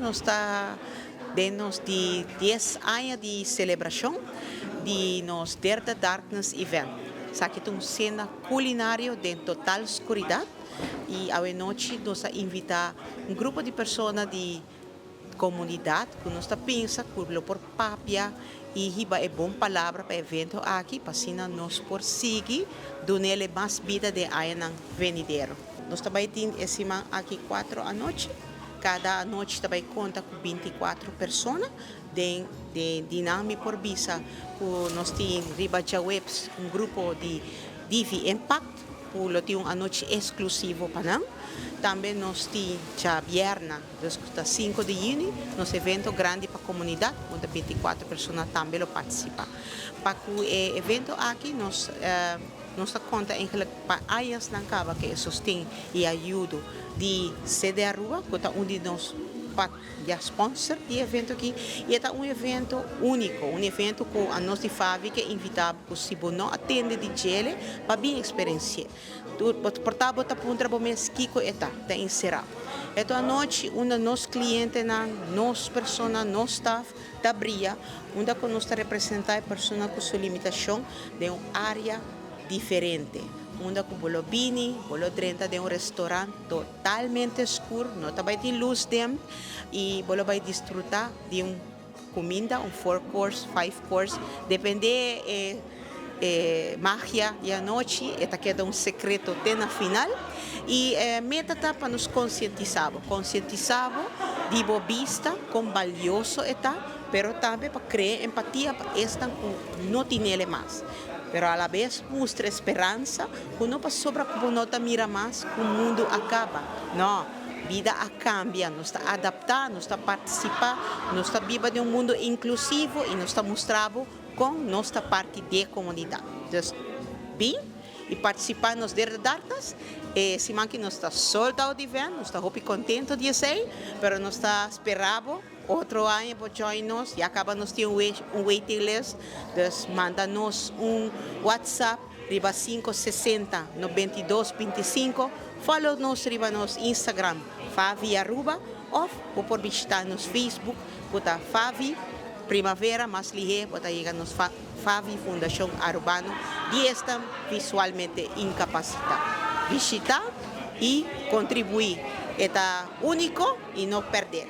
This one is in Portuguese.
nos está denos de 10 anos de celebração de nos Dare the Darkness event. Aqui tem uma cena culinária de total escuridão e à noite nos invita um grupo de pessoas de comunidade que nos pensa que por papia e riba é bom palavra para evento aqui para assim nos por seguir donele mais vida de aia venidero. Nós também temos esse aqui 4 à noite. Cada noite também conta com 24 pessoas de dinâmica por visa. Nós temos riba de webs um grupo de Divi Impact, que tem uma noite exclusiva para nós. Também nós temos já viernes, 5 de junho, nosso evento grande para a comunidade, onde 24 pessoas também participam. Para o evento aqui, nós conta para áreas na cava que sustém e ajuda de sede a rua, que é onde nós já sponsor de evento aqui, e é um evento único, um evento que a nossa fábrica invitava que se não atende de gele para bem experiência. Portanto, está para o mês que está encerrado. Então, à noite, um dos nossos clientes, nossas pessoas, nosso staff, da Bria, onde nós representamos pessoas com sua limitação de uma área diferente. Onde com bolo bini, bolo 30 de um restaurante totalmente escuro, não também tem luz dentro, e bolo vai desfrutar de uma comida, 4 course, 5 course, depende magia e a noite, esta queda um secreto até na final, e meta tá para nos conscientizar de boa vista, com valioso está, pero também para criar empatia para esta não tem ele mais. Pero a la vez mostra esperança, que não passa sobre como não mira mais, que o mundo acaba. Não, vida cambia, nós está adaptar, nós está participar, nós está viva de um mundo inclusivo e nós está mostrando com nossa parte da comunidade. Então, bem, e participar nos Darkness, se manque nós está soldado de ver, nós está muito contente de ser, pero nós está esperando outro ano para join-nos e acaba nos ter um waiting list, então manda-nos WhatsApp, riba 560 92 25, follow-nos riba nos Instagram, Favi Aruba, ou por visitar nos Facebook, bota Favi Primavera, mas lihe, bota chegar nos Favi Fundação Arubano, e estão visualmente incapacitados. Visitar e contribuir, é único e não perder.